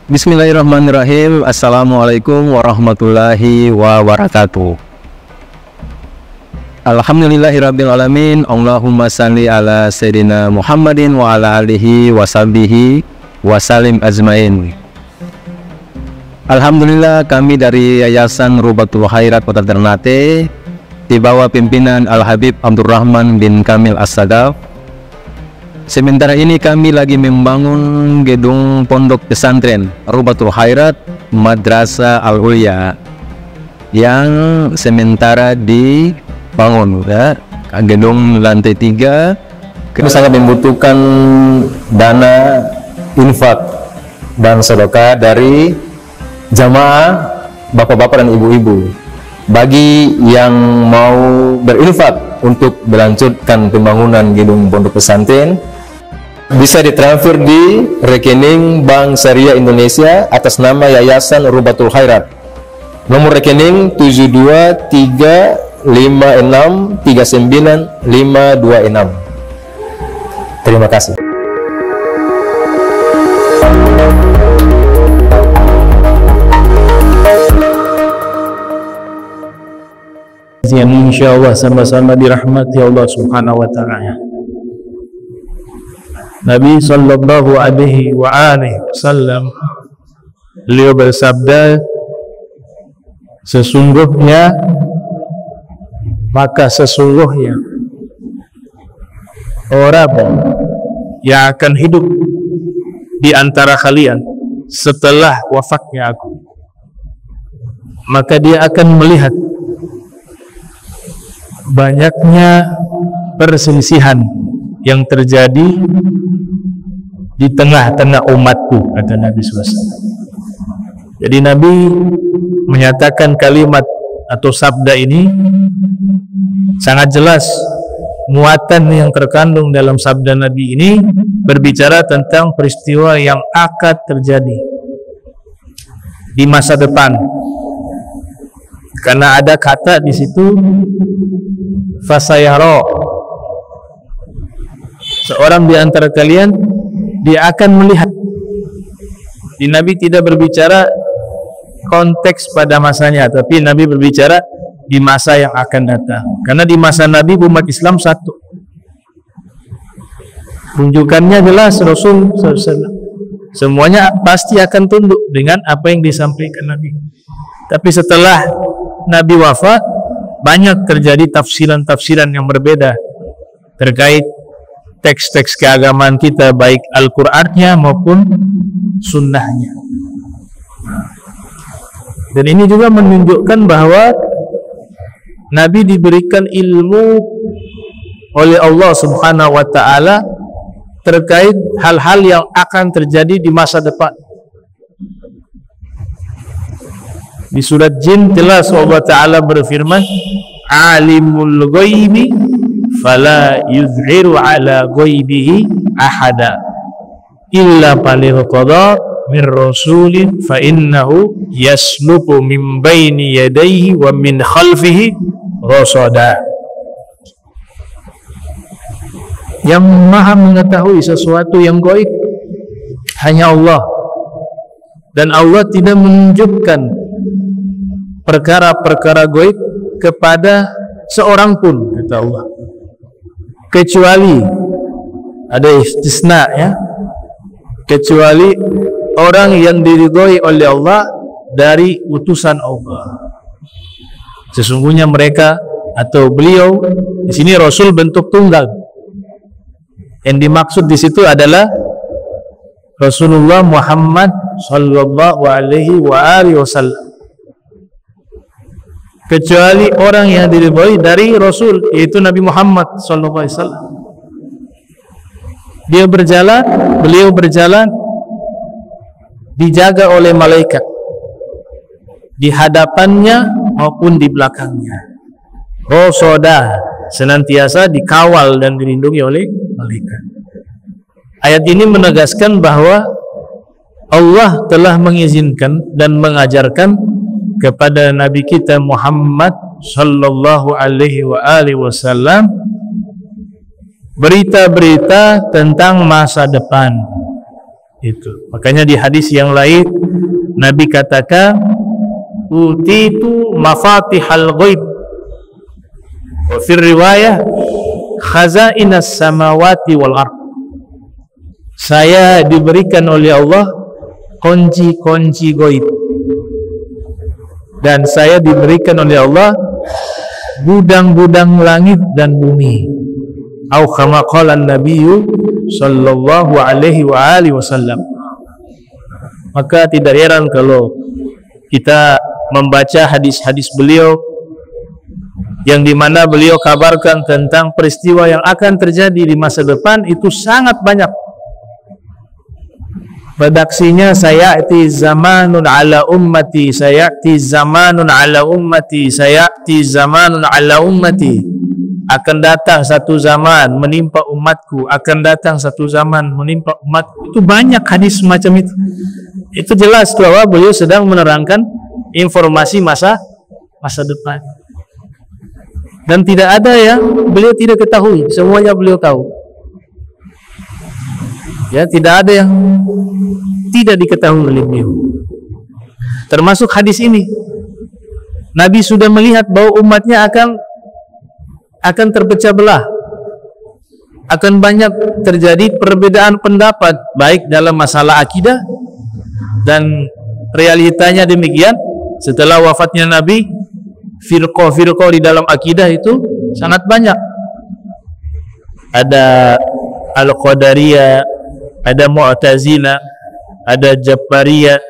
Bismillahirrahmanirrahim. Assalamualaikum warahmatullahi wabarakatuh. Alhamdulillahirabbil alamin. Allahumma salli ala sayyidina Muhammadin wa ala alihi wa sahbihi wa salim ajmain. Alhamdulillah, kami dari Yayasan Rubatul Khairat Kota Ternate di bawah pimpinan Al-Habib Abdurrahman bin Kamil As-Sadaf. Sementara ini kami lagi membangun gedung pondok pesantren Rubatul Khairat Madrasah Al-Ulya yang sementara dibangun, ya. Gedung lantai 3. Kami sangat membutuhkan dana infak dan sedekah dari jamaah bapak-bapak dan ibu-ibu. Bagi yang mau berinfak untuk melanjutkan pembangunan gedung pondok pesantren, bisa ditransfer di rekening Bank Syariah Indonesia atas nama Yayasan Rubatul Khairat. Nomor rekening 72356395526. Terima kasih. Insya Allah sama-sama dirahmati Allah Subhanahu wa Ta'ala. Nabi sallallahu alaihi wa alihi wasallam, beliau bersabda, sesungguhnya orang yang akan hidup di antara kalian setelah wafatnya aku, maka dia akan melihat banyaknya perselisihan yang terjadi di tengah-tengah umatku, kata Nabi SAW. Jadi Nabi menyatakan kalimat atau sabda ini sangat jelas. Muatan yang terkandung dalam sabda Nabi ini berbicara tentang peristiwa yang akan terjadi di masa depan. Karena ada kata di situ fasayara, seorang di antara kalian dia akan melihat. Di Nabi tidak berbicara konteks pada masanya, tapi Nabi berbicara di masa yang akan datang. Karena di masa Nabi umat Islam satu, rujukannya jelas Rasul SAW. Semuanya pasti akan tunduk dengan apa yang disampaikan Nabi. Tapi setelah Nabi wafat, banyak terjadi tafsiran-tafsiran yang berbeda terkait teks-teks keagamaan kita, baik Al-Qur'annya maupun sunnahnya. Dan ini juga menunjukkan bahwa Nabi diberikan ilmu oleh Allah Subhanahu wa Ta'ala terkait hal-hal yang akan terjadi di masa depan. Di surat Jin jelas Allah Ta'ala berfirman, alimul ghaibi fala yuzhiru ala ghaibihi ahada illa palirqada min rasulin fa innahu yasluku min baini yadayhi wa min khalfihi rasada. Yang maha mengetahui sesuatu yang gaib hanya Allah, dan Allah tidak menunjukkan perkara-perkara gaib kepada seorang pun, kata Allah, kecuali ada istisna, ya, kecuali orang yang diridhoi oleh Allah dari utusan Allah. Sesungguhnya mereka atau beliau, di sini Rasul bentuk tunggal. Yang dimaksud di situ adalah Rasulullah Muhammad sallallahu alaihi wasallam. Kecuali orang yang diridhoi dari Rasul, yaitu Nabi Muhammad sallallahu alaihi wasallam. Beliau berjalan dijaga oleh malaikat di hadapannya maupun di belakangnya. Rosoda, senantiasa dikawal dan dilindungi oleh malaikat. Ayat ini menegaskan bahwa Allah telah mengizinkan dan mengajarkan kepada Nabi kita Muhammad sallallahu alaihi wasallam berita-berita tentang masa depan. Itu. Makanya di hadis yang lain Nabi katakan, utitu mafatihal ghaib, wa fi riwayah khazainas samawati wal ard. Saya diberikan oleh Allah kunci-kunci ghaib, dan saya diberikan oleh Allah gudang-gudang langit dan bumi. Au kama qala an-nabiyyu sallallahu alaihi wa alihi wasallam. Maka tidak heran kalau kita membaca hadis-hadis beliau yang dimana beliau kabarkan tentang peristiwa yang akan terjadi di masa depan itu sangat banyak. Redaksinya, sayati zamanun ala ummati, sayati zamanun ala ummati, sayati zamanun ala ummati. Akan datang satu zaman menimpa umatku, akan datang satu zaman menimpa umatku. Itu banyak hadis semacam itu. Itu jelas bahwa beliau sedang menerangkan informasi masa depan. Dan tidak ada yang beliau tidak ketahui, semuanya beliau tahu. Ya, tidak ada yang tidak diketahui oleh beliau. Termasuk hadis ini. Nabi sudah melihat bahwa umatnya akan terpecah belah. Akan banyak terjadi perbedaan pendapat baik dalam masalah akidah, dan realitanya demikian. Setelah wafatnya Nabi, firqah-firqah di dalam akidah itu sangat banyak. Ada Al-Qadariyah, ada Mu'tazilah, ada Jabariyah,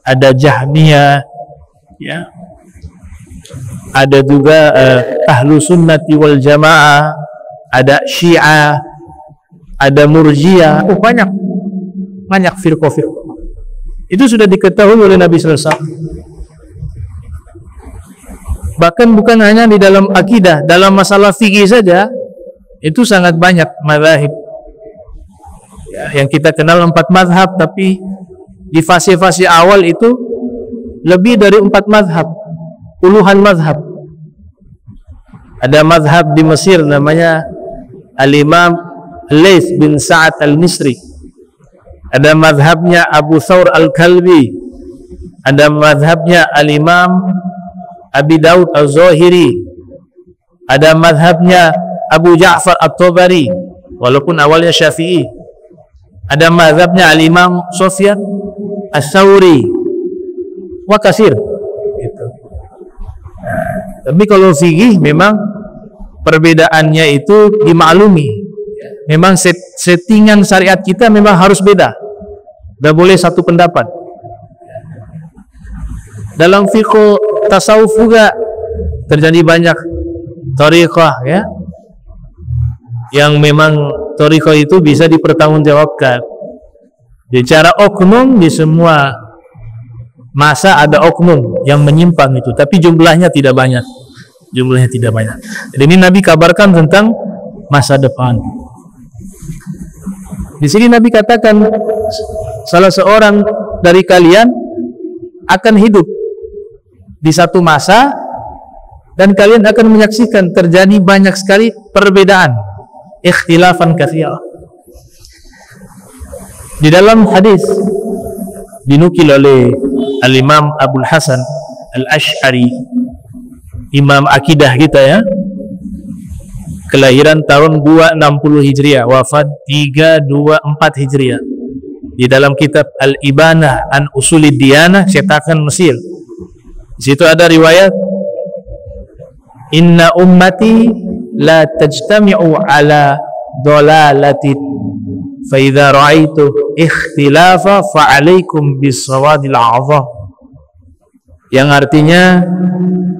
ada Jahmiyah, ya. Ada juga Ahlu Sunnati wal Jamaah, ada Syiah, ada Murji'ah. Banyak firqah-firqah. Itu sudah diketahui oleh Nabi sallallahu alaihi wasallam. Bahkan bukan hanya di dalam akidah, dalam masalah fikih saja itu sangat banyak mazhab. Ya, yang kita kenal 4 mazhab, tapi di fase-fase awal itu lebih dari 4 mazhab, puluhan mazhab. Ada mazhab di Mesir namanya Al-Imam Laits bin Sa'ad Al-Misri. Ada mazhabnya Abu Thawr Al-Kalbi. Ada mazhabnya Al-Imam Abi Daud Al-Zahiri. Ada mazhabnya Abu Ja'far At-Tabari, walaupun awalnya Syafi'i. Ada mazhabnya Al-Imam Sufyan As-Sawri, wa kasir. Tapi kalau fikih memang perbedaannya itu dimaklumi. Memang settingan syariat kita memang harus beda. Tidak boleh satu pendapat. Dalam fikih tasawuf juga terjadi banyak thariqah, ya, yang memang thariqah itu bisa dipertanggungjawabkan. Bicara oknum, di semua masa ada oknum yang menyimpang itu, tapi jumlahnya tidak banyak. Jadi ini Nabi kabarkan tentang masa depan. Di sini Nabi katakan salah seorang dari kalian akan hidup di satu masa, dan kalian akan menyaksikan terjadi banyak sekali perbedaan, ikhtilafan katsira. Di dalam hadis dinukil oleh Al-Imam Abul Hasan Al-Ash'ari, imam akidah kita, ya, kelahiran tahun 260 Hijriah, wafat 324 Hijriah. Di dalam kitab Al-Ibanah an Usulid Diyanah, cetakan Mesir, di situ ada riwayat, inna ummati la tajtami'u ala dolalatin fa idza ra'aitu ikhtilafa fa 'alaikum bis-sawadil 'azam. Yang artinya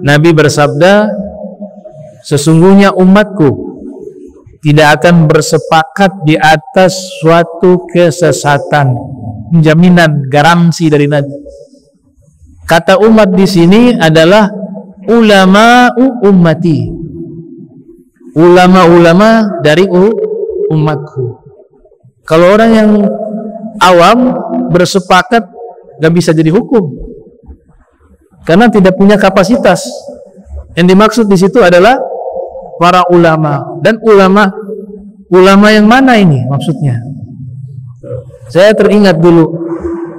Nabi bersabda, sesungguhnya umatku tidak akan bersepakat di atas suatu kesesatan. Jaminan, garansi dari Nabi. Kata umat di sini adalah ulama'u ummati, ulama-ulama dari umatku. Kalau orang yang awam bersepakat gak bisa jadi hukum, karena tidak punya kapasitas. Yang dimaksud di situ adalah para ulama. Dan ulama yang mana ini maksudnya? Saya teringat dulu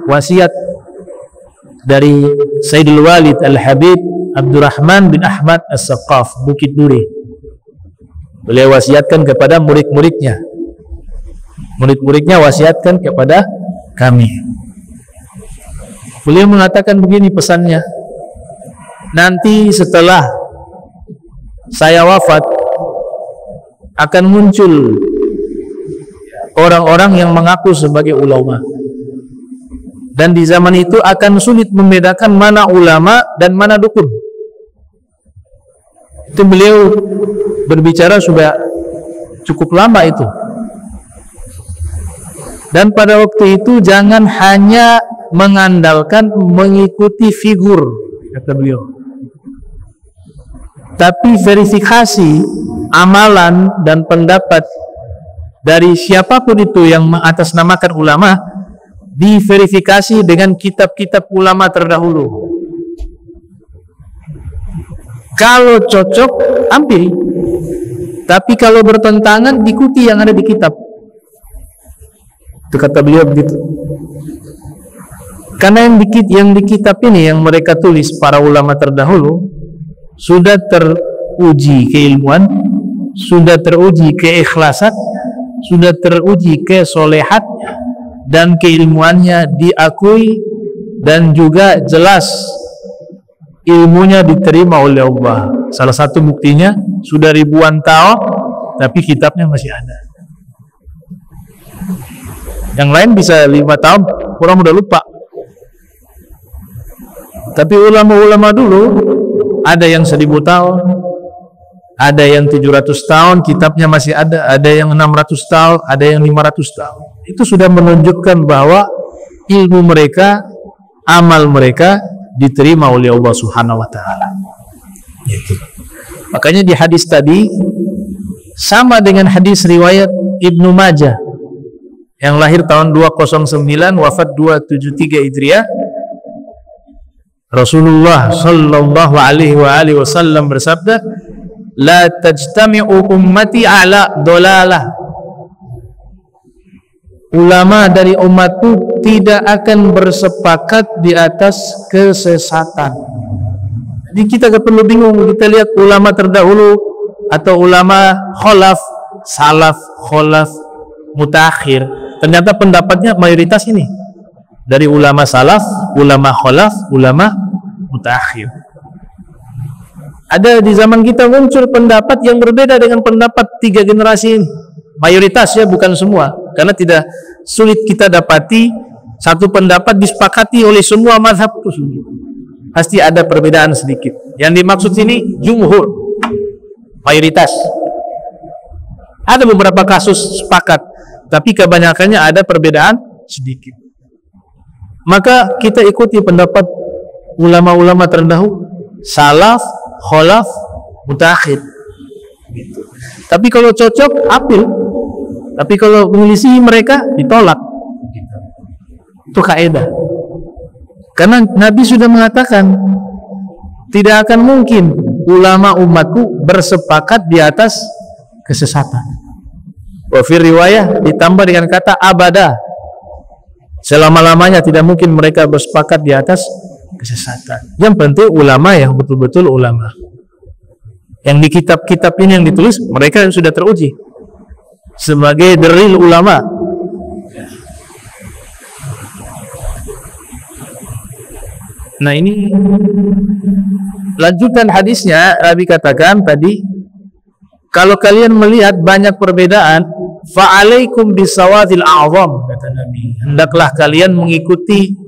wasiat dari Sayyidul Walid Al-Habib Abdurrahman bin Ahmad As-Saqaf Bukit Duri. Beliau wasiatkan kepada murid-muridnya. Murid-muridnya wasiatkan kepada kami. Beliau mengatakan begini pesannya, nanti setelah saya wafat akan muncul orang-orang yang mengaku sebagai ulama, dan di zaman itu akan sulit membedakan mana ulama dan mana dukun. Itu beliau berbicara sudah cukup lama itu. Dan pada waktu itu jangan hanya mengandalkan mengikuti figur, kata beliau, tapi verifikasi amalan dan pendapat dari siapapun itu yang mengatasnamakan ulama, diverifikasi dengan kitab-kitab ulama terdahulu. Kalau cocok, ambil. Tapi kalau bertentangan, ikuti yang ada di kitab. Itu kata beliau begitu. Karena yang di kitab ini, yang mereka tulis para ulama terdahulu, sudah teruji keilmuan, sudah teruji keikhlasan, sudah teruji kesolehat, dan keilmuannya diakui, dan juga jelas ilmunya diterima oleh Allah. Salah satu buktinya sudah ribuan tahun tapi kitabnya masih ada. Yang lain bisa 5 tahun orang udah lupa, tapi ulama-ulama dulu ada yang 1000 tahun, ada yang 700 tahun kitabnya masih ada yang 600 tahun, ada yang 500 tahun. Itu sudah menunjukkan bahwa ilmu mereka, amal mereka diterima oleh Allah Subhanahu wa taala. Makanya di hadis tadi sama dengan hadis riwayat Ibnu Majah yang lahir tahun 209 wafat 273 Hijriah. Rasulullah sallallahu alaihi wasallam bersabda, la tajtami'u ummati ala dolalah. Ulama dari umatku tidak akan bersepakat di atas kesesatan. Jadi kita gak perlu bingung, kita lihat ulama terdahulu atau ulama kholaf, salaf, kholaf, mutakhir. Ternyata pendapatnya mayoritas ini dari ulama salaf, ulama kholaf, ulama mutakhir. Ada di zaman kita muncul pendapat yang berbeda dengan pendapat 3 generasi ini. Mayoritas ya, bukan semua, karena tidak sulit kita dapati satu pendapat disepakati oleh semua mazhab itu. Pasti ada perbedaan sedikit. Yang dimaksud sini jumhur, mayoritas. Ada beberapa kasus sepakat, tapi kebanyakannya ada perbedaan sedikit. Maka kita ikuti pendapat ulama-ulama terdahulu, salaf, kholaf, mutakhir. Gitu. Tapi kalau cocok, ambil. Tapi kalau menyelisih mereka, ditolak. Itu kaidah. Karena Nabi sudah mengatakan, tidak akan mungkin ulama umatku bersepakat di atas kesesatan. Wa fi riwayah ditambah dengan kata abada. Selama-lamanya tidak mungkin mereka bersepakat di atas kesesatan. Yang penting ulama yang betul-betul ulama. Yang di kitab-kitab ini yang ditulis, mereka sudah teruji sebagai dalil ulama. Nah, ini lanjutan hadisnya. Nabi katakan tadi, kalau kalian melihat banyak perbedaan, fa'alaikum bisawadil a'zam, kata Nabi, hendaklah kalian mengikuti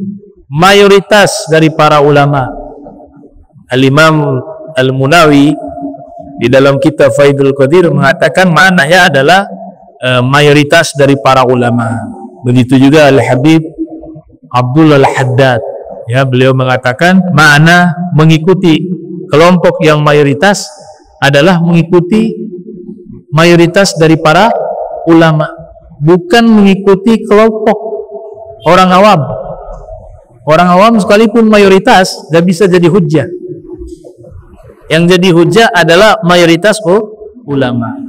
mayoritas dari para ulama. Al-Imam Al-Munawi di dalam kitab Faidul Qadir mengatakan maknanya adalah mayoritas dari para ulama. Begitu juga Al-Habib Abdullah Al-Haddad, ya, beliau mengatakan makna mengikuti kelompok yang mayoritas adalah mengikuti mayoritas dari para ulama, bukan mengikuti kelompok orang awam. Orang awam sekalipun mayoritas tidak bisa jadi hujjah. Yang jadi hujjah adalah mayoritas ulama.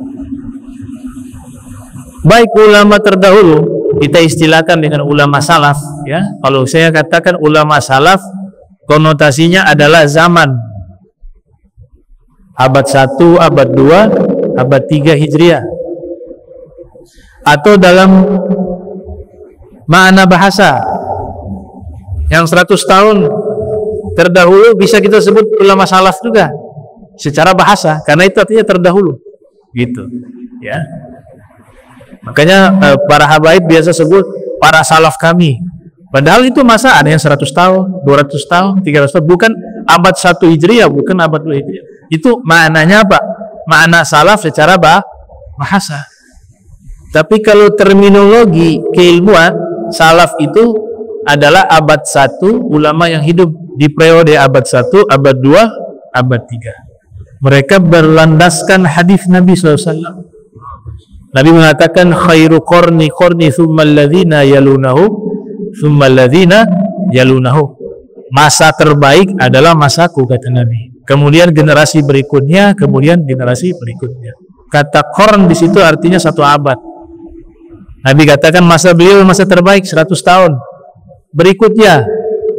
Baik ulama terdahulu kita istilahkan dengan ulama salaf, ya. Kalau saya katakan ulama salaf, konotasinya adalah zaman abad 1, abad 2, abad 3 Hijriah. Atau dalam makna bahasa yang 100 tahun terdahulu bisa kita sebut ulama salaf juga secara bahasa, karena itu artinya terdahulu, gitu, ya. Makanya para habaib biasa sebut para salaf kami. Padahal itu masa ada yang 100 tahun, 200 tahun, 300 tahun, bukan abad 1 Hijriah, bukan abad 2 Hijriah. Itu maknanya apa? Makna salaf secara bahasa. Tapi kalau terminologi keilmuan, salaf itu adalah abad 1 ulama yang hidup di periode abad 1, abad 2, abad 3. Mereka berlandaskan hadis Nabi SAW. Nabi mengatakan khairu qarni thumma alladhina yalunahu thumma alladhina yalunahu. Masa terbaik adalah masaku, kata Nabi. Kemudian generasi berikutnya, kemudian generasi berikutnya. Kata qarn di situ artinya 1 abad. Nabi katakan masa beliau masa terbaik 100 tahun. Berikutnya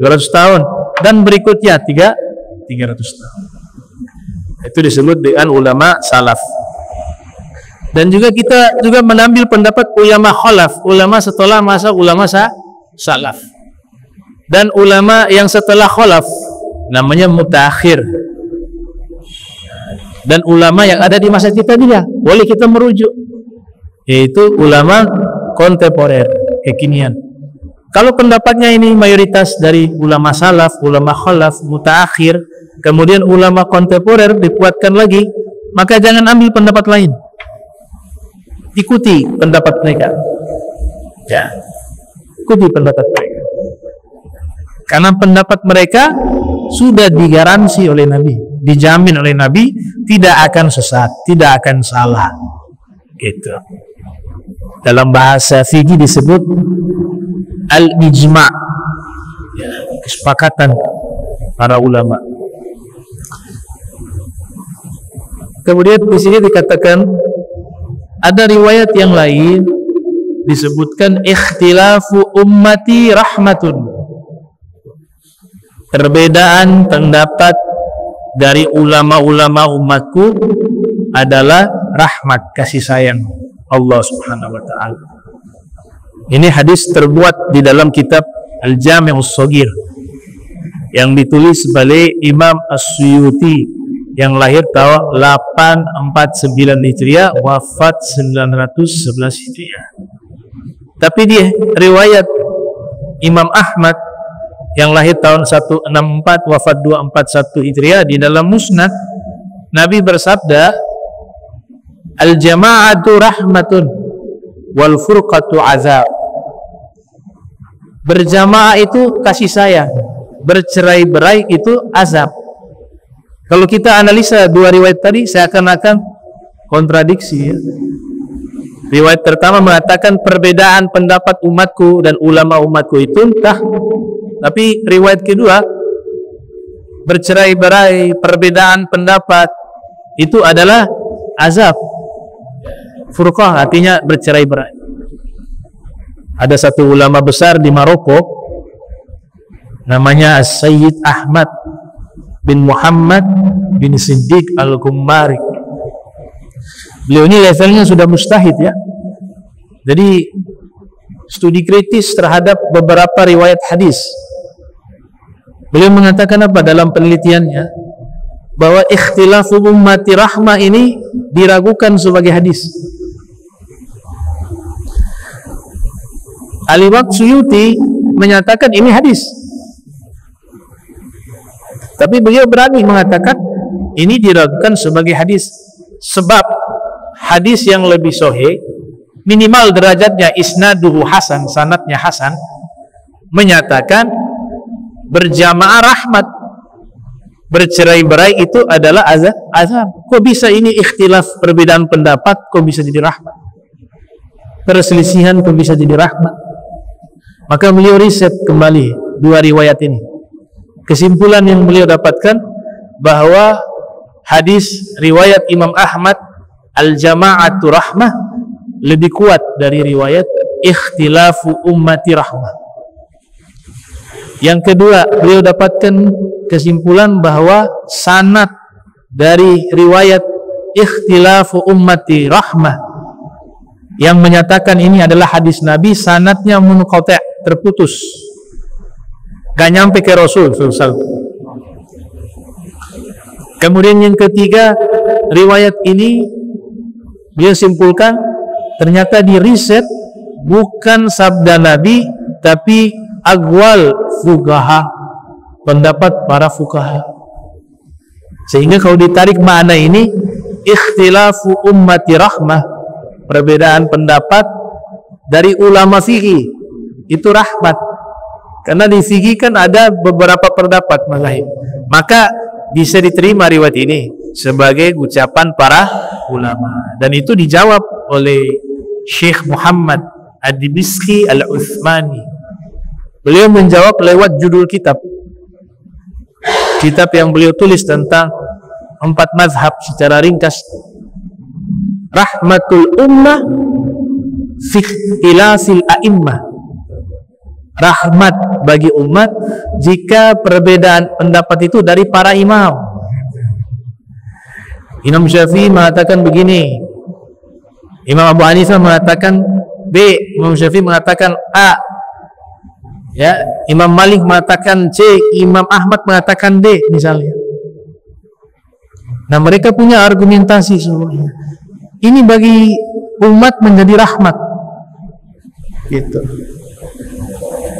200 tahun dan berikutnya 300 tahun. Itu disebut dengan ulama salaf. Dan juga kita juga mengambil pendapat ulama khalaf, ulama setelah masa ulama salaf. Dan ulama yang setelah khalaf namanya mutaakhir. Dan ulama yang ada di masa kita juga boleh kita merujuk, yaitu ulama kontemporer, kekinian. Kalau pendapatnya ini mayoritas dari ulama salaf, ulama khalaf, mutaakhir, kemudian ulama kontemporer dikuatkan lagi, maka jangan ambil pendapat lain. Ikuti pendapat mereka, ya, ikuti pendapat mereka, karena pendapat mereka sudah digaransi oleh Nabi, dijamin oleh Nabi tidak akan sesat, tidak akan salah, gitu. Dalam bahasa fikih disebut al-ijma', ya, kesepakatan para ulama. Kemudian di sini dikatakan ada riwayat yang lain disebutkan ikhtilafu ummati rahmatun. Perbedaan pendapat dari ulama-ulama umatku adalah rahmat, kasih sayang Allah Subhanahu wa taala. Ini hadis terbuat di dalam kitab Al-Jami'us Shaghir yang ditulis oleh Imam As-Suyuti yang lahir tahun 849 Hijriah, wafat 911 Hijriah. Tapi di riwayat Imam Ahmad yang lahir tahun 164, wafat 241 Hijriah, di dalam Musnad Nabi bersabda, al-jama'atu rahmatun wal furqatu azab. Berjamaah itu kasih sayang, bercerai-berai itu azab. Kalau kita analisa dua riwayat tadi seakan-akan kontradiksi, ya. Riwayat pertama mengatakan perbedaan pendapat umatku dan ulama umatku itu entah, tapi riwayat kedua bercerai-berai, perbedaan pendapat itu adalah azab. Furqah artinya bercerai-berai. Ada satu ulama besar di Maroko namanya Sayyid Ahmad bin Muhammad bin Siddiq Al-Gummari. Beliau ini levelnya sudah mujtahid, ya. Jadi studi kritis terhadap beberapa riwayat hadis. Beliau mengatakan apa dalam penelitiannya? Bahwa ikhtilafu ummati rahmah ini diragukan sebagai hadis. Al-Imam Suyuti menyatakan ini hadis. Tapi beliau berani mengatakan ini diragukan sebagai hadis, sebab hadis yang lebih sahih, minimal derajatnya isnaduhu hasan, sanadnya hasan, menyatakan berjamaah rahmat, bercerai-berai itu adalah azab. Kok bisa ini ikhtilaf, perbedaan pendapat, kok bisa jadi rahmat? Perselisihan kok bisa jadi rahmat? Maka beliau riset kembali dua riwayat ini. Kesimpulan yang beliau dapatkan bahwa hadis riwayat Imam Ahmad al-jama'atu rahmah lebih kuat dari riwayat ikhtilafu ummati rahmah. Yang kedua, beliau dapatkan kesimpulan bahwa sanad dari riwayat ikhtilafu ummati rahmah yang menyatakan ini adalah hadis Nabi, sanadnya munqati', terputus, gak nyampe ke Rasul SAW. Kemudian yang ketiga, riwayat ini dia simpulkan ternyata di riset bukan sabda Nabi tapi aqwal fuqaha, pendapat para fuqaha. Sehingga kalau ditarik makna ini, ikhtilafu ummati rahmah, perbedaan pendapat dari ulama fikih itu rahmat. Karena di fikih kan ada beberapa pendapat mazhab, maka bisa diterima riwayat ini sebagai ucapan para ulama. Dan itu dijawab oleh Syekh Muhammad Ad-Dibisqi Al-Uthmani. Beliau menjawab lewat judul kitab yang beliau tulis tentang 4 mazhab secara ringkas. Rahmatul ummah fi ikhtilafil a'immah. Rahmat bagi umat jika perbedaan pendapat itu dari para imam. Imam Syafi'i mengatakan begini, Imam Abu Hanifah mengatakan B, Imam Syafi'i mengatakan A, ya, Imam Malik mengatakan C, Imam Ahmad mengatakan D misalnya. Nah, mereka punya argumentasi semuanya. Ini bagi umat menjadi rahmat, gitu.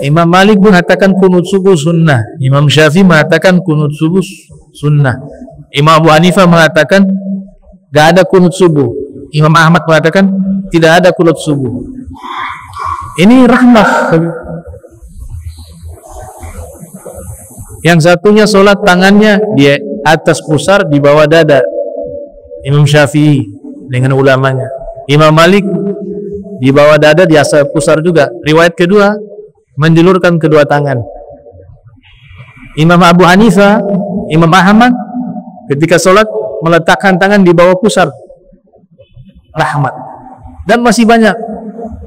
Imam Malik mengatakan kunut subuh sunnah, Imam Syafi'i mengatakan kunut subuh sunnah, Imam Abu Hanifah mengatakan gak ada kunut subuh, Imam Ahmad mengatakan tidak ada kunut subuh. Ini rahmat. Yang satunya sholat tangannya di atas pusar, di bawah dada, Imam Syafi'i dengan ulamanya. Imam Malik di bawah dada, di atas pusar juga. Riwayat kedua menjulurkan kedua tangan. Imam Abu Hanifah, Imam Ahmad ketika sholat meletakkan tangan di bawah pusar. Rahmat. Dan masih banyak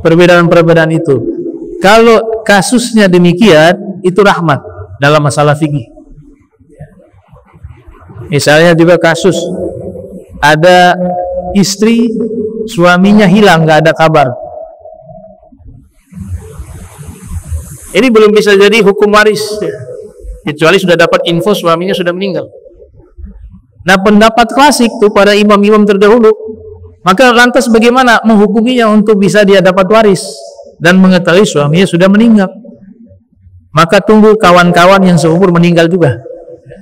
perbedaan-perbedaan itu. Kalau kasusnya demikian, itu rahmat dalam masalah fikih. Misalnya juga kasus ada istri, suaminya hilang, nggak ada kabar. Ini belum bisa jadi hukum waris, kecuali sudah dapat info suaminya sudah meninggal. Nah, pendapat klasik itu pada imam-imam terdahulu, maka lantas bagaimana menghukuminya untuk bisa dia dapat waris dan mengetahui suaminya sudah meninggal? Maka tunggu kawan-kawan yang seumur meninggal juga.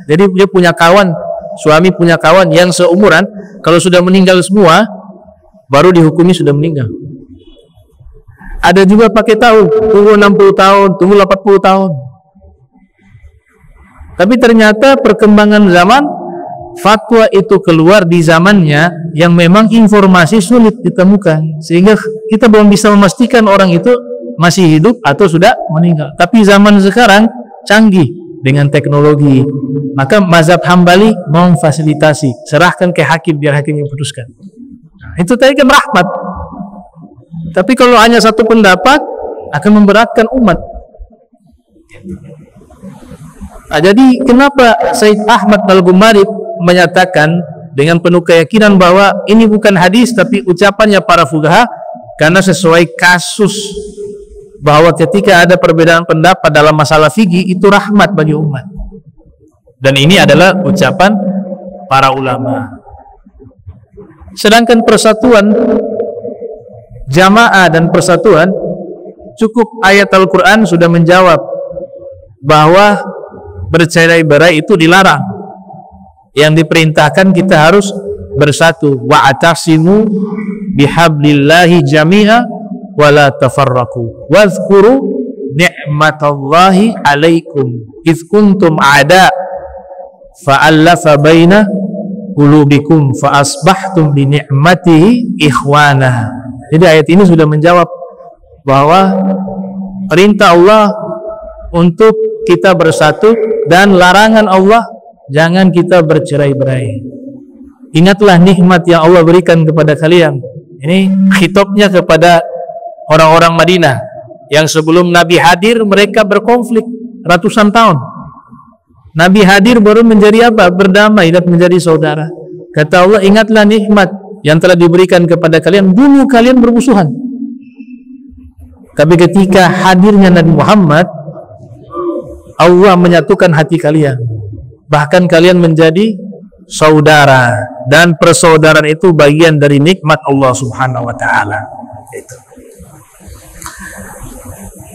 Jadi dia punya kawan, suami punya kawan yang seumuran, kalau sudah meninggal semua, baru dihukumi sudah meninggal. Ada juga pakai tahun, tunggu 60 tahun, tunggu 80 tahun. Tapi ternyata perkembangan zaman, fatwa itu keluar di zamannya yang memang informasi sulit ditemukan, sehingga kita belum bisa memastikan orang itu masih hidup atau sudah meninggal. Tapi zaman sekarang canggih dengan teknologi, maka mazhab Hambali memfasilitasi, serahkan ke hakim biar hakim yang putuskan. Nah, itu tadi kan rahmat. Tapi kalau hanya satu pendapat akan memberatkan umat. Nah, jadi kenapa Said Ahmad Al-Ghumarib menyatakan dengan penuh keyakinan bahwa ini bukan hadis tapi ucapannya para fuqaha, karena sesuai kasus bahwa ketika ada perbedaan pendapat dalam masalah fikih itu rahmat bagi umat. Dan ini adalah ucapan para ulama. Sedangkan persatuan jamaah dan persatuan, cukup ayat Al-Quran sudah menjawab bahwa bercerai-berai itu dilarang. Yang diperintahkan kita harus bersatu. Wa'atasimu bihablillahi jami'a wa la tafarraqu wadhkuru ni'matallahi alaikum idh kuntum a'da fa'allafa baina qulubikum fa asbahtum bi ni'matihi ikhwana. Jadi ayat ini sudah menjawab bahwa perintah Allah untuk kita bersatu dan larangan Allah jangan kita bercerai-berai. Ingatlah nikmat yang Allah berikan kepada kalian. Ini khitabnya kepada orang-orang Madinah yang sebelum Nabi hadir mereka berkonflik ratusan tahun. Nabi hadir baru menjadi apa? Berdamai dan menjadi saudara. Kata Allah, ingatlah nikmat yang telah diberikan kepada kalian. Dulu kalian bermusuhan, tapi ketika hadirnya Nabi Muhammad, Allah menyatukan hati kalian. Bahkan kalian menjadi saudara, dan persaudaraan itu bagian dari nikmat Allah Subhanahu wa taala. Itu.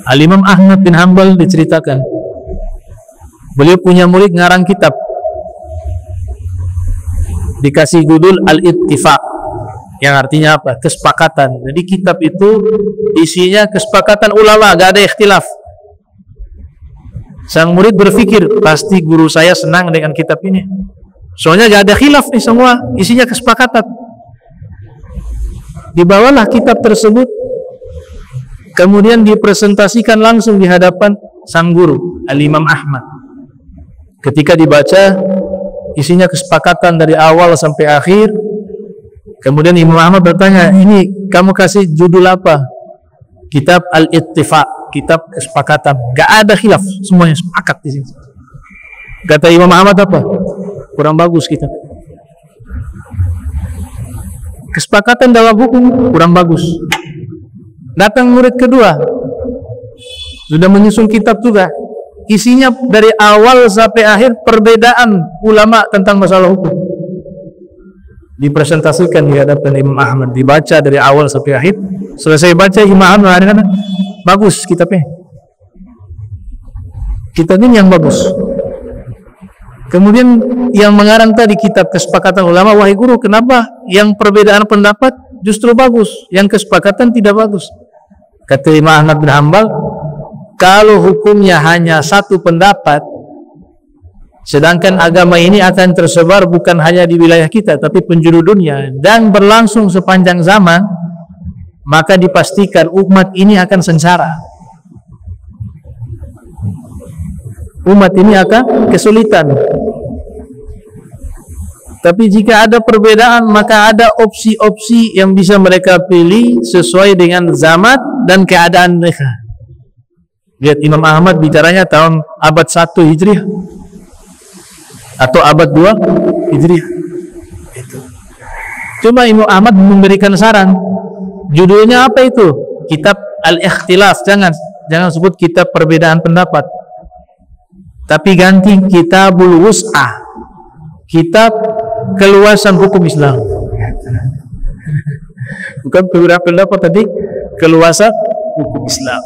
Al-Imam Ahmad bin Hanbal diceritakan, beliau punya murid ngarang kitab, dikasih judul Al-Ittifaq, yang artinya apa? Kesepakatan. Jadi kitab itu isinya kesepakatan ulama, gak ada ikhtilaf. Sang murid berpikir, pasti guru saya senang dengan kitab ini, soalnya gak ada khilaf nih, semua isinya kesepakatan. Dibawalah kitab tersebut, kemudian dipresentasikan langsung di hadapan sang guru, Al-Imam Ahmad. Ketika dibaca, isinya kesepakatan dari awal sampai akhir. Kemudian Imam Ahmad bertanya, ini kamu kasih judul apa? Kitab Al-Ittifaq, kitab kesepakatan. Gak ada khilaf, semuanya sepakat di sini. Kata Imam Ahmad apa? Kurang bagus kitab. Kesepakatan dalam hukum kurang bagus. Datang murid kedua, sudah menyusun kitab juga, isinya dari awal sampai akhir perbedaan ulama tentang masalah hukum. Dipresentasikan di hadapan Imam Ahmad, dibaca dari awal sampai akhir. Selesai baca, Imam Ahmad mengatakan, bagus kitabnya, kitab ini yang bagus. Kemudian yang mengarang tadi kitab kesepakatan ulama, wahai guru, kenapa yang perbedaan pendapat justru bagus, yang kesepakatan tidak bagus? Kata Imam Ahmad bin Hanbal, kalau hukumnya hanya satu pendapat, sedangkan agama ini akan tersebar bukan hanya di wilayah kita, tapi penjuru dunia, dan berlangsung sepanjang zaman, maka dipastikan umat ini akan sengsara. Umat ini akan kesulitan. Tapi jika ada perbedaan, maka ada opsi-opsi yang bisa mereka pilih sesuai dengan zaman dan keadaan mereka. Lihat, Imam Ahmad bicaranya tahun abad 1 Hijriah atau abad 2 Hijriah. Cuma Imam Ahmad memberikan saran, judulnya apa itu? Kitab Al-Ikhtilaf. Jangan sebut kitab perbedaan pendapat, tapi ganti Kitabul Wus'ah, kitab keluasan hukum Islam. Bukan perbedaan pendapat tadi, keluasan hukum Islam.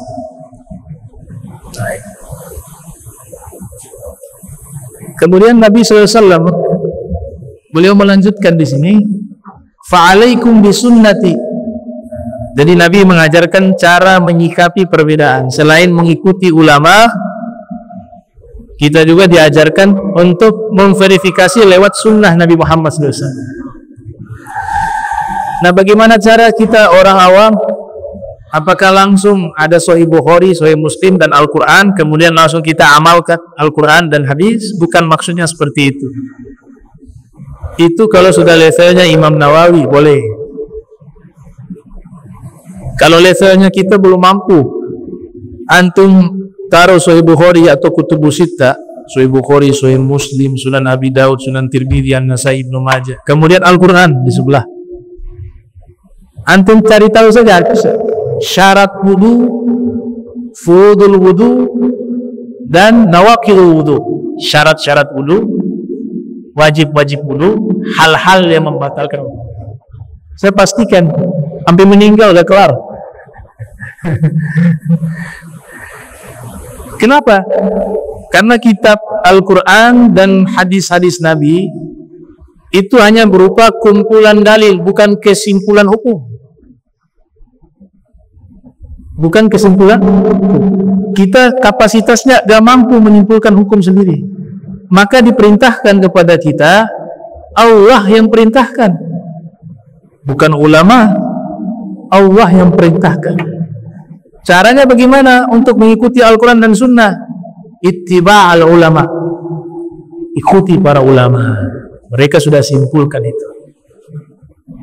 Kemudian Nabi SAW beliau melanjutkan di sini, fa'alaikum bisunnati. Jadi Nabi mengajarkan cara menyikapi perbedaan. Selain mengikuti ulama, kita juga diajarkan untuk memverifikasi lewat sunnah Nabi Muhammad SAW. Nah, bagaimana cara kita orang awam? Apakah langsung ada Sahih Bukhari, Sahih Muslim, dan Al-Quran, kemudian langsung kita amalkan Al-Quran dan hadis? Bukan maksudnya seperti itu. Itu kalau sudah levelnya Imam Nawawi, boleh. Kalau levelnya kita belum mampu, antum taruh Sahih Bukhari atau Kutubus Sittah, Sahih Bukhari, Sahih Muslim, Sunan Abi Daud, Sunan Tirmidzi, An-Nasai, Ibnu Majah, kemudian Al-Quran di sebelah. Antum cari tahu saja syarat wudu, furudul wudu, dan nawaqidul wudu. Syarat-syarat wudu, wajib-wajib wudu, hal-hal yang membatalkan wudu. Saya pastikan sampai meninggal udah kelar. Kenapa? Karena kitab Al-Quran dan hadis-hadis Nabi itu hanya berupa kumpulan dalil, bukan kesimpulan hukum. Bukan kesimpulan hukum. Kita kapasitasnya gak mampu menyimpulkan hukum sendiri. Maka diperintahkan kepada kita, Allah yang perintahkan, bukan ulama. Allah yang perintahkan. Caranya bagaimana untuk mengikuti Al-Quran dan Sunnah? Ittiba'al ulama, ikuti para ulama. Mereka sudah simpulkan itu.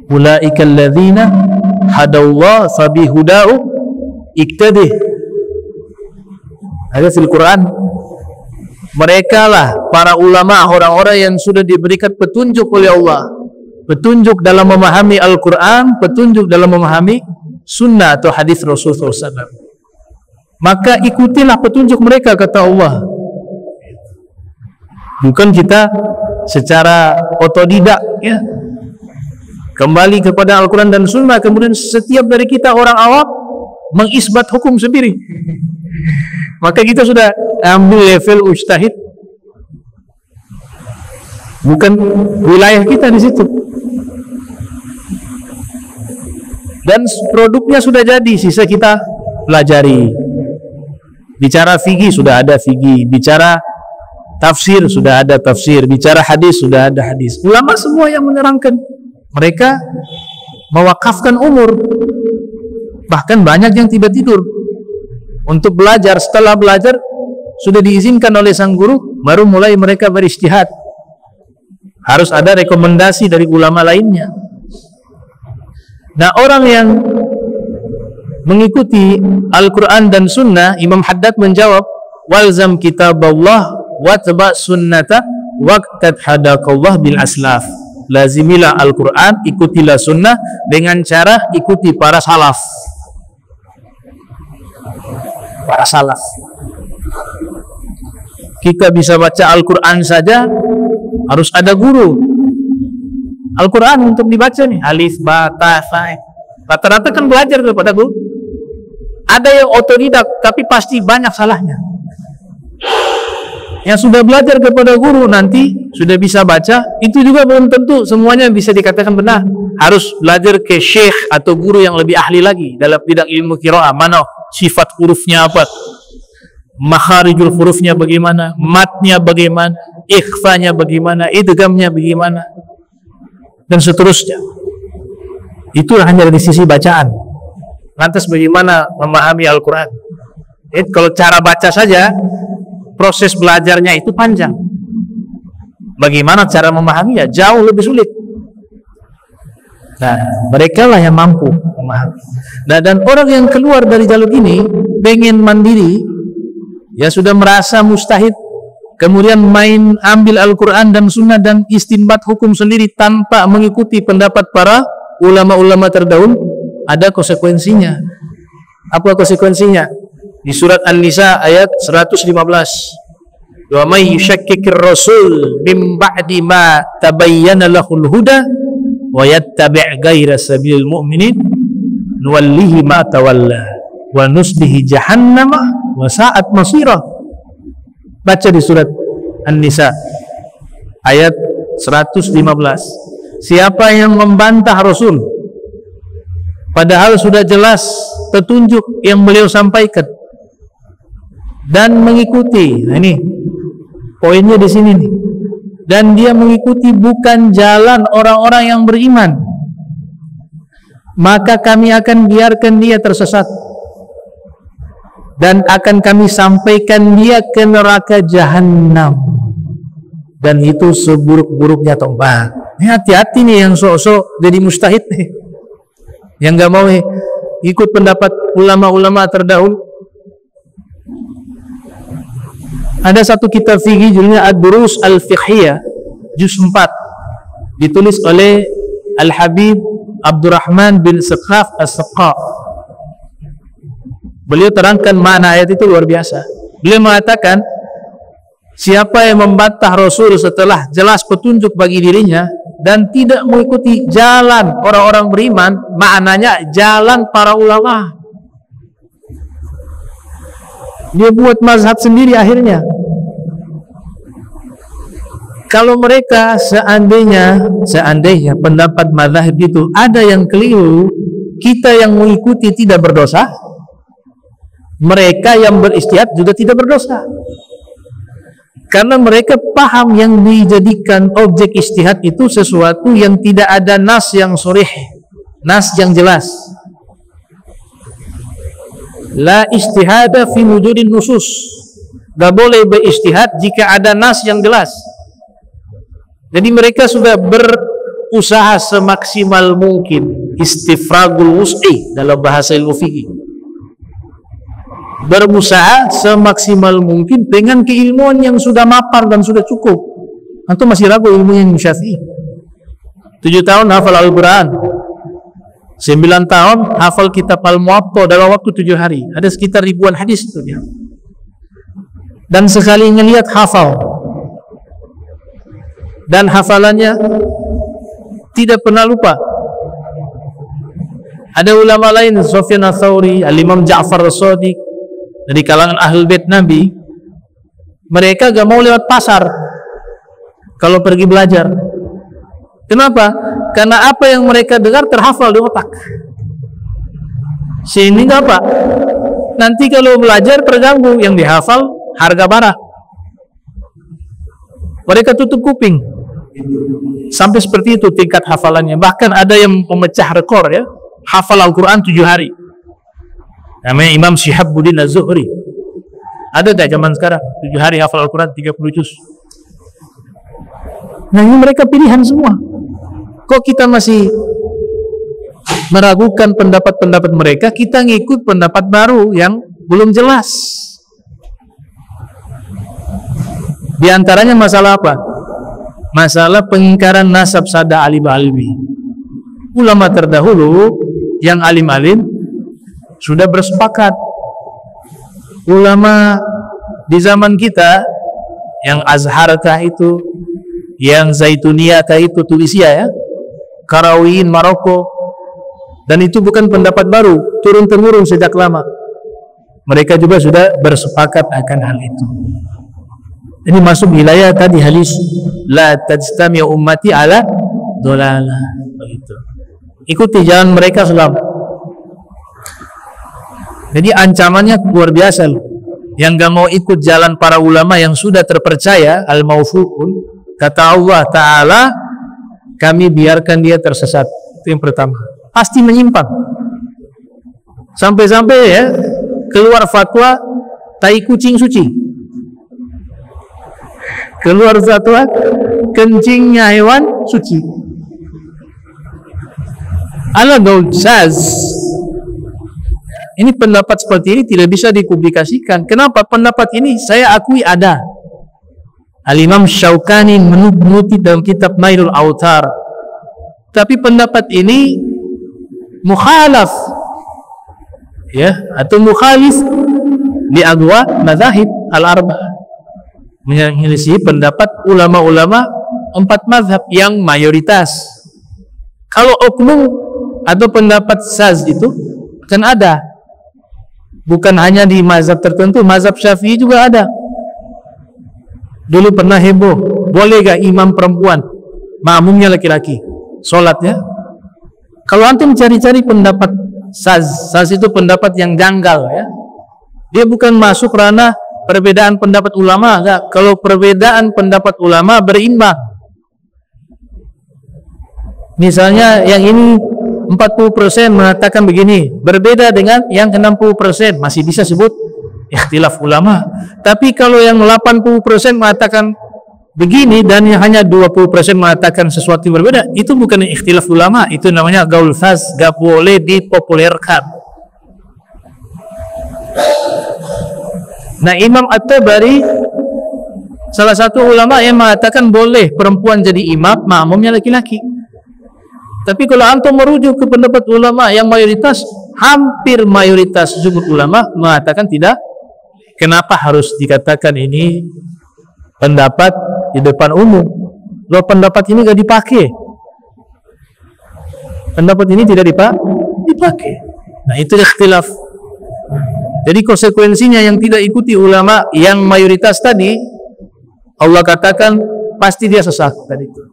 Ulaika alladzina hadallahu fabihudau iktadih. Ada fil Quran. Mereka lah para ulama, orang-orang yang sudah diberikan petunjuk oleh Allah, petunjuk dalam memahami Al-Quran, petunjuk dalam memahami sunnah atau hadis Rasulullah SAW. Maka ikutilah petunjuk mereka, kata Allah. Bukan kita secara otodidak, ya, kembali kepada Al-Quran dan sunnah, kemudian setiap dari kita orang awam mengisbat hukum sendiri. Maka kita sudah ambil level ujtahid, bukan wilayah kita di situ. Dan produknya sudah jadi, sisa kita pelajari. Bicara fikih sudah ada fikih, bicara tafsir sudah ada tafsir, bicara hadis sudah ada hadis. Ulama semua yang menerangkan, mereka mewakafkan umur. Bahkan banyak yang tidak tidur untuk belajar. Setelah belajar sudah diizinkan oleh sang guru, baru mulai mereka beristihad. Harus ada rekomendasi dari ulama lainnya. Nah, orang yang mengikuti Al-Quran dan Sunnah, Imam Haddad menjawab, walzam kitaballah watba sunnata waqtat hadakallah bil aslaf. Lazimilah Al-Quran, ikutilah Sunnah dengan cara ikuti para salaf. Para salaf. Kita bisa baca Al-Quran saja harus ada guru. Al-Quran untuk dibaca nih, alif, ba, ta, sa. Rata-rata kan belajar kepada guru. Ada yang otodidak, tapi pasti banyak salahnya. Yang sudah belajar kepada guru nanti sudah bisa baca, itu juga belum tentu semuanya bisa dikatakan benar. Harus belajar ke syekh atau guru yang lebih ahli lagi dalam bidang ilmu qiraah. Mana sifat hurufnya apa, makharijul hurufnya bagaimana, matnya bagaimana, ikhfanya bagaimana, idghamnya bagaimana, dan seterusnya. Itu hanya dari sisi bacaan. Lantas bagaimana memahami Al-Quran? Kalau cara baca saja, proses belajarnya itu panjang. Bagaimana cara memahaminya? Jauh lebih sulit. Nah, mereka lah yang mampu memahami. Nah, dan orang yang keluar dari jalur ini pengen mandiri, ya sudah merasa mustahid, kemudian main ambil Al-Quran dan Sunnah dan istinbat hukum sendiri tanpa mengikuti pendapat para ulama-ulama terdahulu, ada konsekuensinya. Apa konsekuensinya? Di surat An-Nisa ayat 115. Wa may yushakkikir rasul min ba'di ma tabayyana lahul huda wa yattabi' ghayra sabilil mu'minin nuwallihi ma tawalla wa nuslihi jahannama wa sa'at masira. Baca di surat An-Nisa ayat 115. Siapa yang membantah Rasul padahal sudah jelas petunjuk yang beliau sampaikan dan mengikuti, nah ini poinnya di sini nih, dan dia mengikuti bukan jalan orang-orang yang beriman, maka kami akan biarkan dia tersesat dan akan kami sampaikan dia ke neraka jahanam, dan itu seburuk-buruknya tempat. Ini hati-hati nih yang sok-sok jadi mustahid nih, yang gak mau ikut pendapat ulama-ulama terdahulu. Ada satu kitab fikih judulnya Ad-Durus Al-Fiqhiyah juz 4, ditulis oleh Al-Habib Abdurrahman bin Saqqaf As-Saqqa. Beliau terangkan makna ayat itu luar biasa. Beliau mengatakan, siapa yang membantah Rasul setelah jelas petunjuk bagi dirinya dan tidak mengikuti jalan orang-orang beriman, maknanya jalan para ulama. Dia buat mazhab sendiri akhirnya. Kalau mereka seandainya pendapat mazhab itu ada yang keliru, kita yang mengikuti tidak berdosa, mereka yang beristihad juga tidak berdosa. Karena mereka paham yang dijadikan objek istihad itu sesuatu yang tidak ada nas yang sharih, nas yang jelas. La istihada fi wujudin nusus. Gak boleh beristihad jika ada nas yang jelas. Jadi mereka sudah berusaha semaksimal mungkin, istifragul wus'i dalam bahasa ilmu fikih, berusaha semaksimal mungkin dengan keilmuan yang sudah mapan dan sudah cukup. Antum masih ragu ilmunya Imam Syafi'i. 7 tahun hafal Al-Quran, 9 tahun hafal kitab Al-Muwatta dalam waktu 7 hari. Ada sekitar ribuan hadis itu dia. Dan sekali ngelihat hafal, dan hafalannya tidak pernah lupa. Ada ulama lain, Sufyan Ats-Tsauri, Al-Imam Ja'far As-Shadiq, dari kalangan Ahlul Bait Nabi, mereka gak mau lewat pasar kalau pergi belajar. Kenapa? Karena apa yang mereka dengar terhafal di otak. Sehingga apa? Nanti kalau belajar terganggu, yang dihafal harga barang. Mereka tutup kuping. Sampai seperti itu tingkat hafalannya. Bahkan ada yang pemecah rekor ya, hafal Al-Quran 7 hari. Namanya Imam Syihabuddin Az-Zuhri. Ada tak zaman sekarang 7 hari hafal Al-Quran 30 juz? Nah, ini mereka pilihan semua. Kok kita masih meragukan pendapat-pendapat mereka? Kita ngikut pendapat baru yang belum jelas. Di antaranya masalah apa? Masalah pengingkaran nasab sada alim alwi. Ulama terdahulu yang alim-alim sudah bersepakat. Ulama di zaman kita yang Azharkah itu, yang Zaituniyakah itu, Tunisia ya, Karawiyin Maroko, dan itu bukan pendapat baru, turun-temurun sejak lama. Mereka juga sudah bersepakat akan hal itu. Ini masuk wilayah tadi hadis la tajtami ummati ala dolalah. Begitu. Ikuti jalan mereka selama. Jadi ancamannya luar biasa loh. Yang gak mau ikut jalan para ulama yang sudah terpercaya al-maufuqun, kata Allah Ta'ala, kami biarkan dia tersesat. Itu yang pertama. Pasti menyimpang. Sampai-sampai ya keluar fatwa tai kucing suci. Keluar fatwa kencingnya hewan suci. Ala gaul saz. Ini pendapat seperti ini tidak bisa dipublikasikan. Kenapa? Pendapat ini saya akui ada. Al-Imam Syaukani menukil dalam kitab Nailul Autar. Tapi pendapat ini mukhalaf, ya, atau mukhalif li adwa mazahib al-arba'ah, menyelisih pendapat ulama-ulama 4 mazhab yang mayoritas. Kalau oknum atau pendapat saz itu kan ada, bukan hanya di mazhab tertentu, mazhab Syafi'i juga ada. Dulu pernah heboh, boleh gak imam perempuan, makmumnya laki-laki, sholatnya? Kalau antum cari-cari pendapat saz itu pendapat yang janggal ya. Dia bukan masuk ranah perbedaan pendapat ulama, enggak. Kalau perbedaan pendapat ulama berimbang. Misalnya yang ini 40% mengatakan begini, berbeda dengan yang 60%, masih bisa sebut ikhtilaf ulama. Tapi kalau yang 80% mengatakan begini dan yang hanya 20% mengatakan sesuatu yang berbeda, itu bukan ikhtilaf ulama, itu namanya gaul faz, gak boleh dipopulerkan. Nah, Imam At-Tabari salah satu ulama yang mengatakan boleh perempuan jadi imam, makmumnya laki-laki. Tapi kalau antum merujuk ke pendapat ulama yang mayoritas, hampir mayoritas jumhur ulama mengatakan tidak. Kenapa harus dikatakan ini pendapat di depan umum? Loh, pendapat ini gak dipakai. Pendapat ini tidak dipakai. Nah, itu ikhtilaf. Jadi konsekuensinya yang tidak ikuti ulama yang mayoritas tadi, Allah katakan pasti dia sesat tadi itu.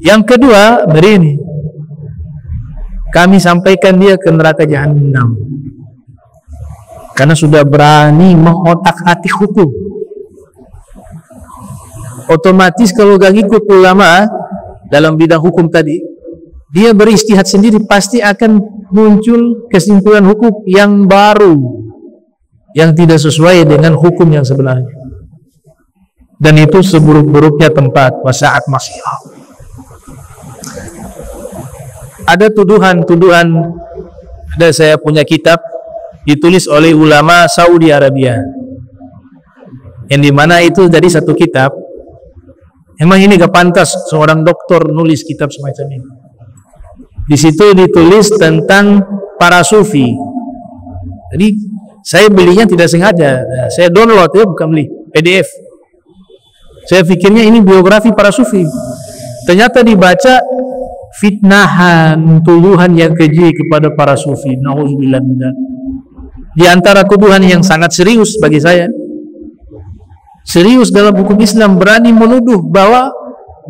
Yang kedua, begini, kami sampaikan dia ke neraka Jahannam karena sudah berani mengotak-atik hukum. Otomatis kalau gak ikut ulama dalam bidang hukum tadi, dia beristihad sendiri, pasti akan muncul kesimpulan hukum yang baru yang tidak sesuai dengan hukum yang sebenarnya. Dan itu seburuk-buruknya tempat, wasa'at masirah. Ada tuduhan-tuduhan. Ada, saya punya kitab ditulis oleh ulama Saudi Arabia, yang dimana itu dari satu kitab. Emang ini gak pantas seorang dokter nulis kitab semacam ini. Di situ ditulis tentang para sufi. Jadi saya belinya tidak sengaja, saya download ya, bukan beli PDF. Saya pikirnya ini biografi para sufi. Ternyata dibaca fitnahan, tuduhan yang keji kepada para sufi. Nauzubillah min dzalik. Di antara tuduhan yang sangat serius bagi saya, serius dalam hukum Islam, berani menuduh bahwa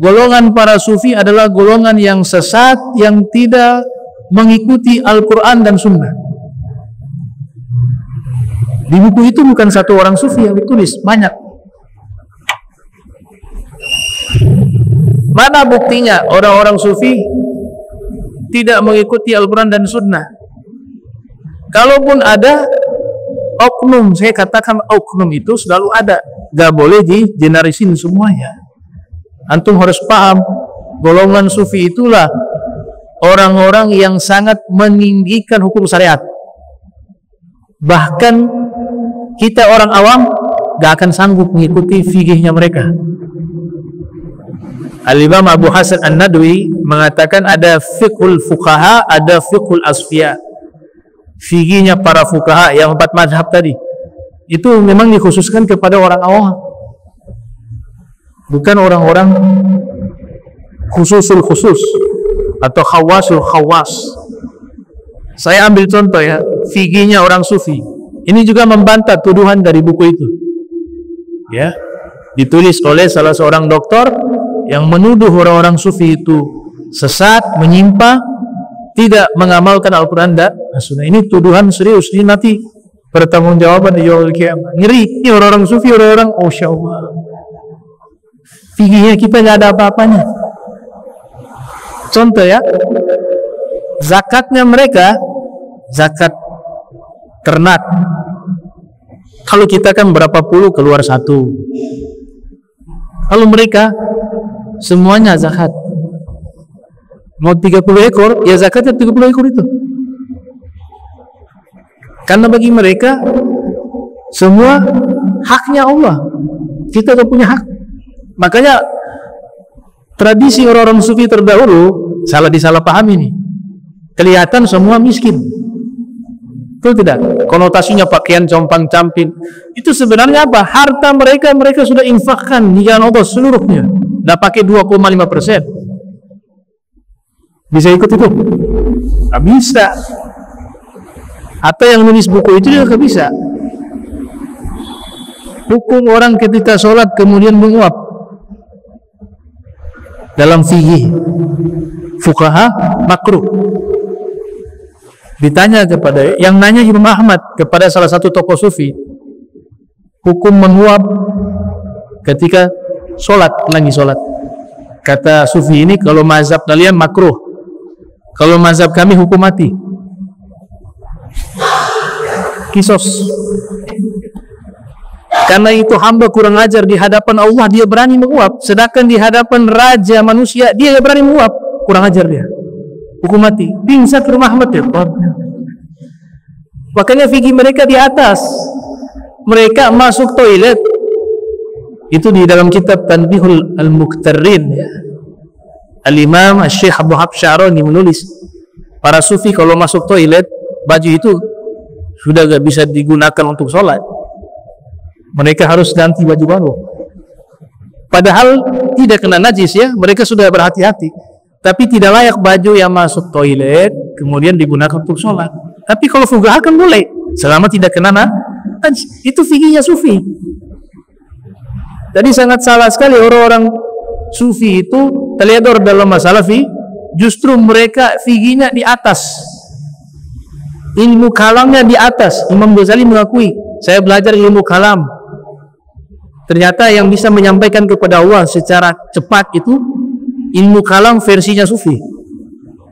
golongan para sufi adalah golongan yang sesat, yang tidak mengikuti Al-Quran dan Sunnah. Di buku itu bukan satu orang sufi yang ditulis, banyak. Mana buktinya orang-orang sufi tidak mengikuti Al-Quran dan Sunnah? Kalaupun ada oknum, saya katakan oknum itu selalu ada, gak boleh digeneralisin semuanya. Antum harus paham, golongan sufi itulah orang-orang yang sangat meninggikan hukum syariat. Bahkan kita orang awam gak akan sanggup mengikuti fikihnya mereka. Al-Imam Abu Hasan An-Nadwi mengatakan ada fiqhul fuqaha, ada fiqhul asfiya. Fikihnya para fuqaha yang 4 mazhab tadi, itu memang dikhususkan kepada orang awam, bukan orang-orang khususul khusus atau khawasul khawas. Saya ambil contoh ya, fikihnya orang sufi. Ini juga membantah tuduhan dari buku itu. Ya, ditulis oleh salah seorang dokter yang menuduh orang-orang sufi itu sesat, menyimpang, tidak mengamalkan Al-Quran dan Sunnah. Ini tuduhan serius. Ini nanti pertanggungjawaban di yaumul qiyamah. Ngeri. Ini orang-orang sufi, orang-orang Masya Allah. Fikihnya kita nggak ada apa-apanya. Contoh ya, zakatnya mereka zakat ternak. Kalau kita kan berapa puluh keluar satu. Kalau mereka semuanya zakat. Mau 30 ekor, ya zakatnya 30 ekor itu. Karena bagi mereka semua haknya Allah. Kita tak punya hak. Makanya tradisi orang-orang sufi terdahulu salah disalahpahami nih. Kelihatan semua miskin. Betul tidak? Konotasinya pakaian compang-camping. Itu sebenarnya apa? Harta mereka sudah infakkan di jalan Allah seluruhnya. Dah pakai 2,5%. Bisa ikut itu? Gak bisa. Atau yang nulis buku itu juga gak bisa. Hukum orang ketika sholat kemudian menguap dalam fikih fuqaha makruh. Ditanya kepada yang nanya Imam Ahmad kepada salah satu tokoh sufi, hukum menguap ketika sholat, lagi sholat. Kata sufi ini, kalau mazhab kalian makruh, kalau mazhab kami hukum mati. Kisos. Karena itu hamba kurang ajar di hadapan Allah, dia berani menguap, sedangkan di hadapan raja manusia dia gak berani menguap, kurang ajar dia, hukum mati. Pingsan ke rumah Ahmad ya. Makanya fikih mereka di atas. Mereka masuk toilet itu di dalam kitab Tanbihul Al-Muqtarrin ya. Al-Imam Syekh Abu Habs Sya'rani menulis, para sufi kalau masuk toilet, baju itu sudah gak bisa digunakan untuk sholat. Mereka harus ganti baju baru. Padahal tidak kena najis ya, mereka sudah berhati-hati. Tapi tidak layak baju yang masuk toilet kemudian digunakan untuk sholat. Tapi kalau fuqaha kan boleh, selama tidak kena najis. Itu fikihnya sufi. Jadi sangat salah sekali orang-orang sufi itu teledor dalam masalah fikih. Justru mereka fikihnya di atas, ilmu kalamnya di atas. Imam Ghazali mengakui, saya belajar ilmu kalam. Ternyata yang bisa menyampaikan kepada Allah secara cepat itu ilmu kalam versinya sufi.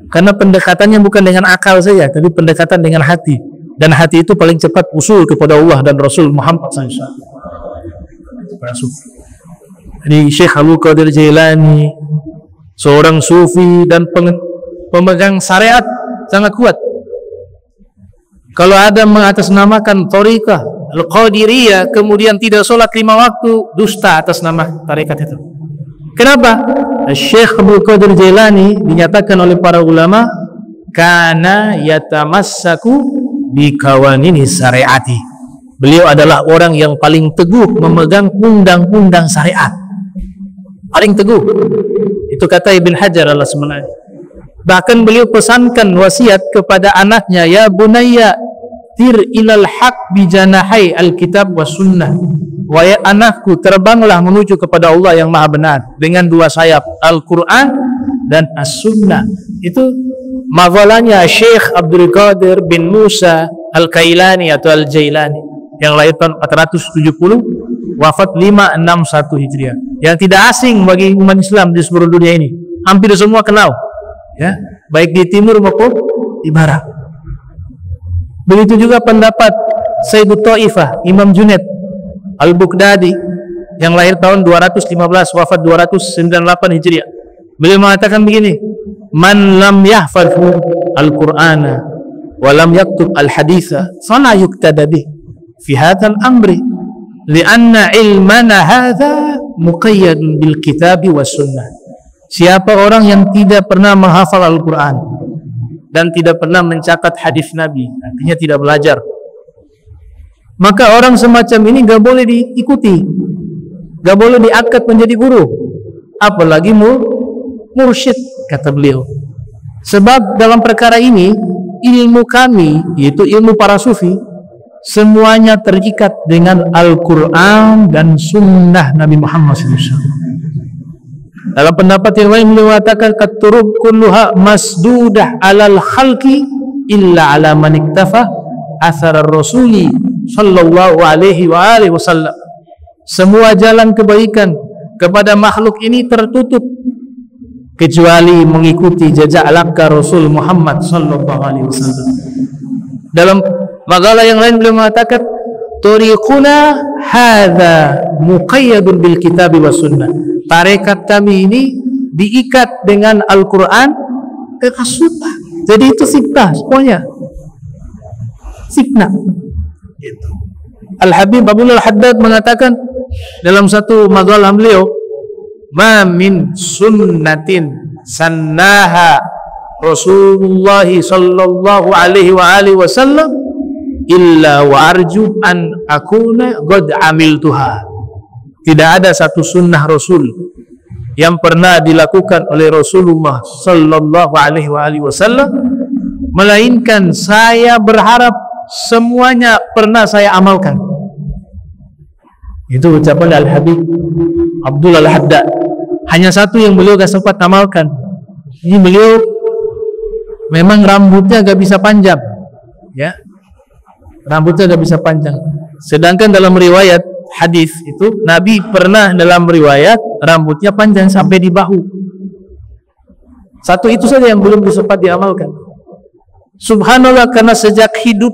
Karena pendekatannya bukan dengan akal saja, tapi pendekatan dengan hati. Dan hati itu paling cepat usul kepada Allah dan Rasul Muhammad SAW. Jadi Syekh Abdul Qadir Jailani, seorang sufi dan pemegang syariat sangat kuat. Kalau ada mengatasnamakan tariqah Al-Qadiriyah kemudian tidak sholat 5 waktu, dusta atas nama tarekat itu. Kenapa? Syekh Abdul Qadir Jailani dinyatakan oleh para ulama kana yatamassaku bi qawanini syariati. Beliau adalah orang yang paling teguh memegang undang-undang syariat. Paling teguh. Itu kata Ibn Hajar al-Asqalani. Bahkan beliau pesankan wasiat kepada anaknya, ya bunayya tir ilal haq bijanahai alkitab was sunnah. Wahai anakku, terbanglah menuju kepada Allah yang maha benar dengan 2 sayap, Al-Quran dan As-Sunnah. Itu mafalanya Syekh Abdul Qadir bin Musa Al-Kailani atau Al-Jailani yang lahir tahun 470, wafat 561 Hijriah. Yang tidak asing bagi umat Islam di seluruh dunia ini. Hampir semua kenal, ya, baik di timur maupun di barat. Begitu juga pendapat Sayyidut Taifah Imam Junaid Al-Baghdadi yang lahir tahun 215, wafat 298 Hijriah. Beliau mengatakan begini, man lam yahfaz al-Qur'ana wa lam yaktub al-haditha fala yuktada bih fi hadzal amri li'anna ilmana hadza muqayyadun bil kitabi was sunnah. Siapa orang yang tidak pernah menghafal Al-Quran dan tidak pernah mencatat hadis Nabi, artinya tidak belajar, maka orang semacam ini gak boleh diikuti, gak boleh diangkat menjadi guru, apalagi mursyid, kata beliau. Sebab dalam perkara ini ilmu kami, yaitu ilmu para sufi, semuanya terikat dengan Al-Quran dan Sunnah Nabi Muhammad SAW. Dalam pendapat yang lain beliau mengatakan katurub kulluha masdudah alal khalqi illa ala man iktafa athar rasuli sallallahu alaihi wa alihi wasallam. Semua jalan kebaikan kepada makhluk ini tertutup kecuali mengikuti jejak langkah Rasul Muhammad sallallahu alaihi wasallam. Dalam makalah yang lain beliau mengatakan tariquna hadza muqayyadun bil kitab was sunnah. Tarekat kami ini diikat dengan Al-Quran dan As-Sunnah. Jadi itu sifat semuanya. Sifat. Al-Habib Abdul Haddad mengatakan dalam satu maqalah beliau, ma min sunnatin sannaha Rasulullah sallallahu alaihi wa alihi wasallam illa wa arju an akuna qad amiltuha. Tidak ada satu sunnah Rasul yang pernah dilakukan oleh Rasulullah sallallahu alaihi wasallam melainkan saya berharap semuanya pernah saya amalkan. Itu ucapan Al-Habib Abdul Haddad. Hanya satu yang beliau gak sempat amalkan. Ini beliau memang rambutnya gak bisa panjang, ya, rambutnya gak bisa panjang. Sedangkan dalam riwayat hadis itu Nabi pernah dalam riwayat rambutnya panjang sampai di bahu. Satu itu saja yang belum sempat diamalkan. Subhanallah, karena sejak hidup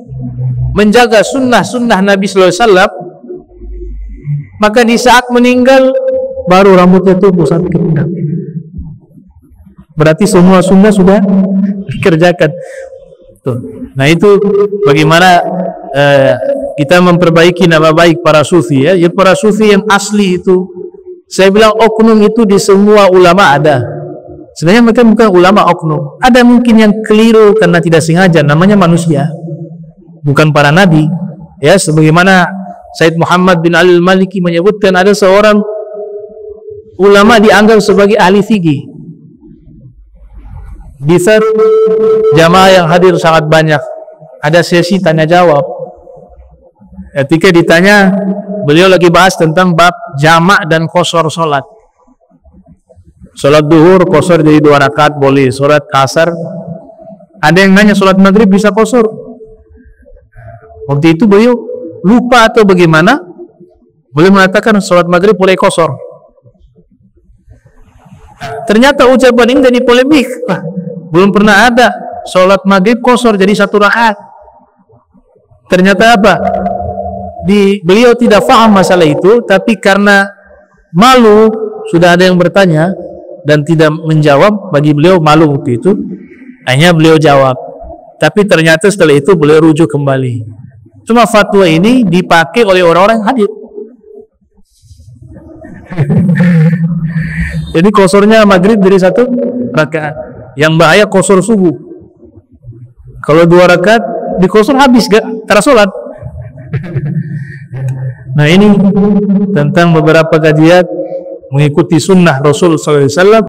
menjaga sunnah-sunnah Nabi sallallahu alaihi wasallam, maka di saat meninggal baru rambutnya tumbuh sampai ke pundak. Berarti semua sunnah sudah dikerjakan. Tuh. Nah itu bagaimana kita memperbaiki nama baik para sufi, ya. Ya, para sufi yang asli itu, saya bilang oknum itu di semua ulama ada. Sebenarnya mereka bukan ulama oknum. Ada mungkin yang keliru karena tidak sengaja, namanya manusia, bukan para nabi. Ya, sebagaimana Said Muhammad bin Ali al-Maliki menyebutkan ada seorang ulama dianggap sebagai ahli fikih. Di saat jamaah yang hadir sangat banyak, ada sesi tanya jawab. Ketika ditanya, beliau lagi bahas tentang bab jamak dan qasar salat. Salat duhur qasar jadi 2 rakaat boleh, salat asar. Ada yang nanya salat maghrib bisa qasar. Waktu itu beliau lupa atau bagaimana, beliau mengatakan salat maghrib boleh qasar. Ternyata ucapan ini jadi polemik. Belum pernah ada salat maghrib qasar jadi 1 rakaat. Ternyata apa? Beliau tidak paham masalah itu, tapi karena malu, sudah ada yang bertanya dan tidak menjawab, bagi beliau malu waktu itu, hanya beliau jawab, Tapi ternyata setelah itu beliau rujuk kembali. Cuma fatwa ini dipakai oleh orang-orang yang hadir. Jadi kosornya maghrib dari 1 rakaat. Yang bahaya kosor subuh. Kalau 2 rakaat dikosor habis gak sholat. Nah, ini tentang beberapa kajian mengikuti sunnah Rasul SAW